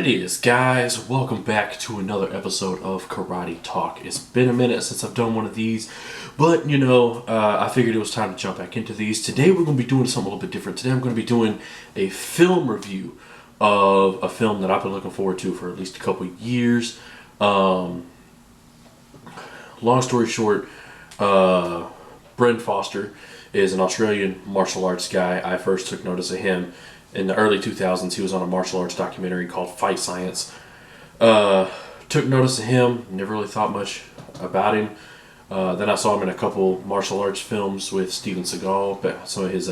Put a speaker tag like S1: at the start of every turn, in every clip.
S1: it is, guys? Welcome back to another episode of Karate Talk. It's been a minute since I've done one of these, but I figured it was time to jump back into these. Today we're going to be doing something a little bit different. Today I'm going to be doing a film review of a film that I've been looking forward to for at least a couple of years. Long story short, Bren Foster is an Australian martial arts guy. I first took notice of him in the early 2000s. He was on a martial arts documentary called Fight Science. Took notice of him, never really thought much about him. Then I saw him in a couple martial arts films with Steven Seagal, some of his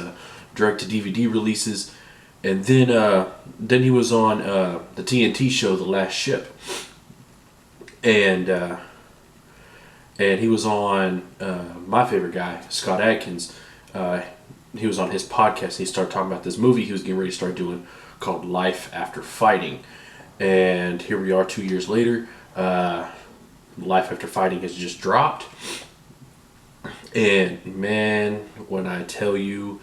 S1: direct-to-DVD releases. And then he was on the TNT show, The Last Ship. And he was on my favorite guy, Scott Adkins. He was on his podcast. He started talking about this movie he was getting ready to start doing called Life After Fighting. And here we are 2 years later. Life After Fighting has just dropped. And man, when I tell you,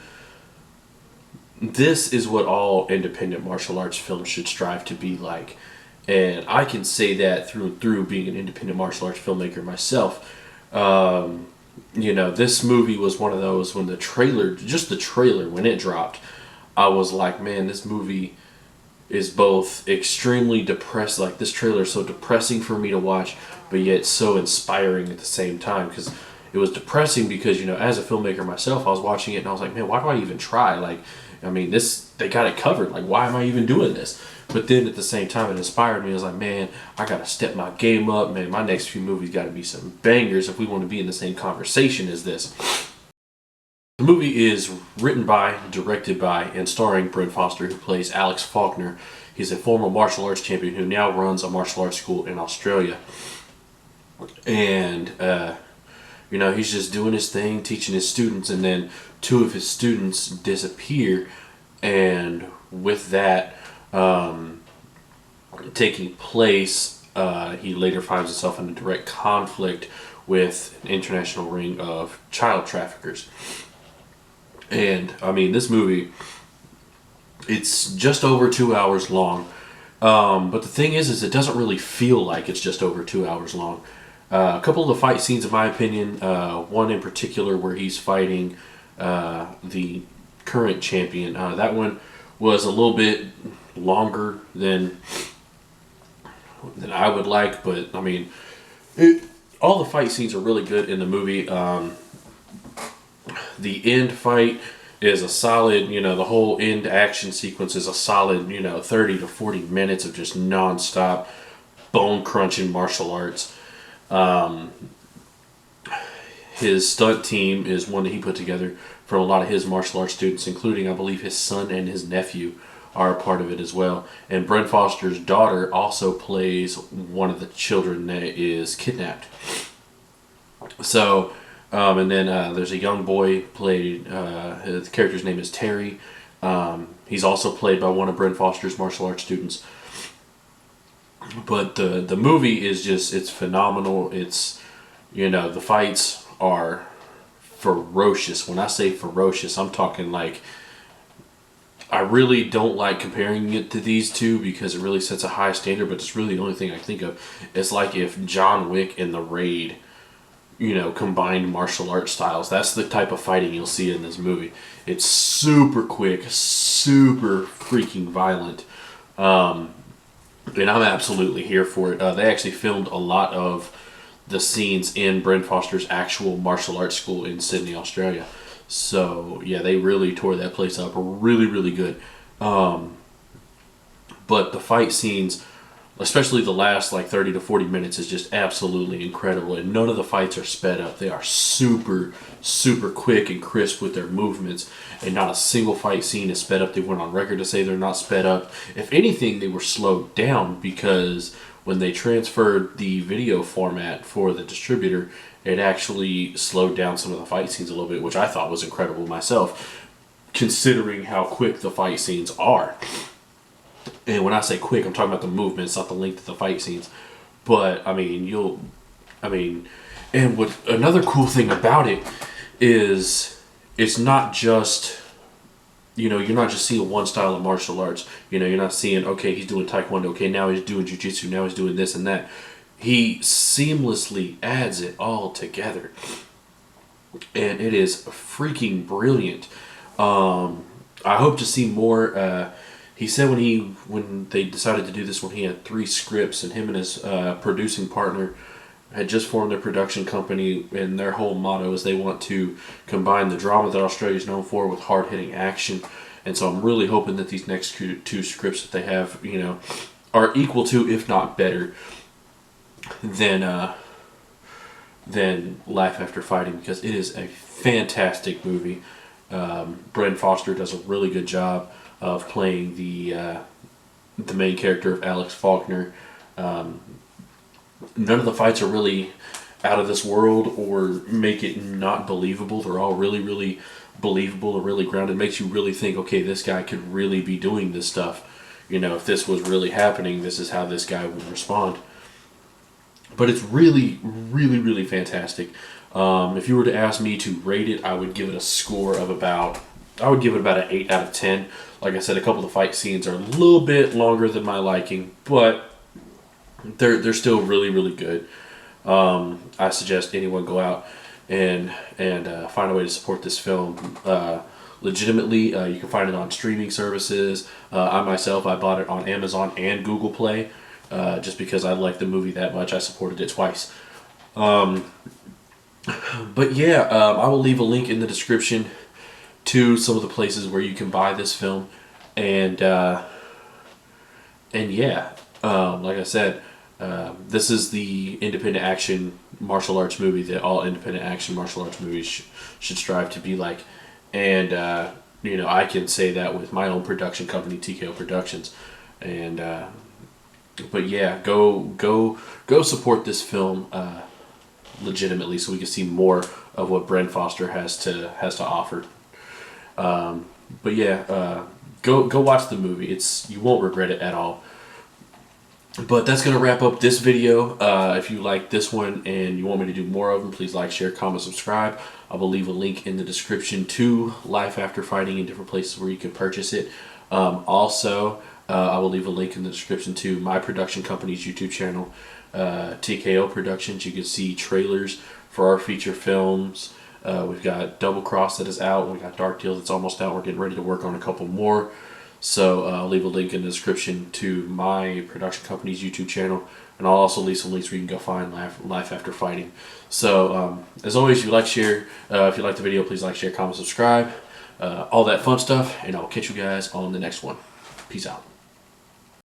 S1: this is what all independent martial arts films should strive to be like. And I can say that through and through, being an independent martial arts filmmaker myself. This movie was one of those when the trailer, when it dropped, I was like, man, this movie is both extremely depressed. Like, this trailer is so depressing for me to watch, but yet so inspiring at the same time. Because it was depressing because, as a filmmaker myself, I was watching it and I was like, man, why do I even try? Like, they got it covered. Like, why am I even doing this? But then at the same time, it inspired me. I was like, man, I got to step my game up. Man, my next few movies got to be some bangers if we want to be in the same conversation as this. The movie is written by, directed by, and starring Bren Foster, who plays Alex Faulkner. He's a former martial arts champion who now runs a martial arts school in Australia. And, he's just doing his thing, teaching his students, and then two of his students disappear. And with that taking place, he later finds himself in a direct conflict with an international ring of child traffickers. And this movie, it's just over 2 hours long, but the thing is it doesn't really feel like it's just over 2 hours long. A couple of the fight scenes, in my opinion, one in particular where he's fighting the current champion, that one was a little bit longer than I would like, but all the fight scenes are really good in the movie. The end fight is a solid, the whole end action sequence is a solid, 30 to 40 minutes of just non-stop bone crunching martial arts. His stunt team is one that he put together from a lot of his martial arts students, including, I believe, his son and his nephew are a part of it as well. And Bren Foster's daughter also plays one of the children that is kidnapped. So, and then there's a young boy played, the character's name is Terry. He's also played by one of Bren Foster's martial arts students. But the movie is just, it's phenomenal. It's, the fights are ferocious. When I say ferocious, I'm talking like, I really don't like comparing it to these two because it really sets a high standard, but it's really the only thing I think of. It's like if John Wick and The Raid, combined martial arts styles. That's the type of fighting you'll see in this movie. It's super quick, super freaking violent. And I'm absolutely here for it. They actually filmed a lot of the scenes in Bren Foster's actual martial arts school in Sydney, Australia. So, yeah, they really tore that place up really, really good. But the fight scenes, especially the last 30 to 40 minutes, is just absolutely incredible. And none of the fights are sped up. They are super, super quick and crisp with their movements. And not a single fight scene is sped up. They went on record to say they're not sped up. If anything, they were slowed down because when they transferred the video format for the distributor, it actually slowed down some of the fight scenes a little bit, which I thought was incredible myself, considering how quick the fight scenes are. And when I say quick, I'm talking about the movements, not the length of the fight scenes. But, and what another cool thing about it is it's not just you know, you're not just seeing one style of martial arts. You know, you're not seeing, okay, he's doing taekwondo, okay, now he's doing jiu-jitsu, now he's doing this and that. He seamlessly adds it all together, and it is freaking brilliant. I hope to see more. He said when they decided to do this one, he had 3 scripts, and him and his producing partner had just formed their production company, and their whole motto is they want to combine the drama that Australia is known for with hard-hitting action. And so I'm really hoping that these next 2 scripts that they have, you know, are equal to, if not better, than Life After Fighting, because it is a fantastic movie. Bren Foster does a really good job of playing the main character of Alex Faulkner. None of the fights are really out of this world or make it not believable. They're all really, really believable and really grounded. It makes you really think, okay, this guy could really be doing this stuff. You know, if this was really happening, this is how this guy would respond. But it's really, really, really fantastic. If you were to ask me to rate it, I would give it a score of about an 8 out of 10. Like I said, a couple of the fight scenes are a little bit longer than my liking, but they're still really, really good. I suggest anyone go out and find a way to support this film legitimately. You can find it on streaming services. I bought it on Amazon and Google Play just because I liked the movie that much. I supported it twice. But yeah, I will leave a link in the description to some of the places where you can buy this film, and yeah, like I said, this is the independent action martial arts movie that all independent action martial arts movies should strive to be like. And you know, I can say that with my own production company, TKO Productions. And but yeah, go support this film legitimately, so we can see more of what Bren Foster has to offer. But yeah, go watch the movie. You won't regret it at all. But that's going to wrap up this video. If you like this one and you want me to do more of them, please like, share, comment, subscribe. I will leave a link in the description to Life After Fighting in different places where you can purchase it. Also, I will leave a link in the description to my production company's YouTube channel, TKO Productions. You can see trailers for our feature films. We've got Double Cross that is out. We've got Dark Deal that's almost out. We're getting ready to work on a couple more. So I'll leave a link in the description to my production company's YouTube channel. And I'll also leave some links where you can go find Life After Fighting. So as always, if you like, share. If you like the video, please like, share, comment, subscribe. All that fun stuff. And I'll catch you guys on the next one. Peace out.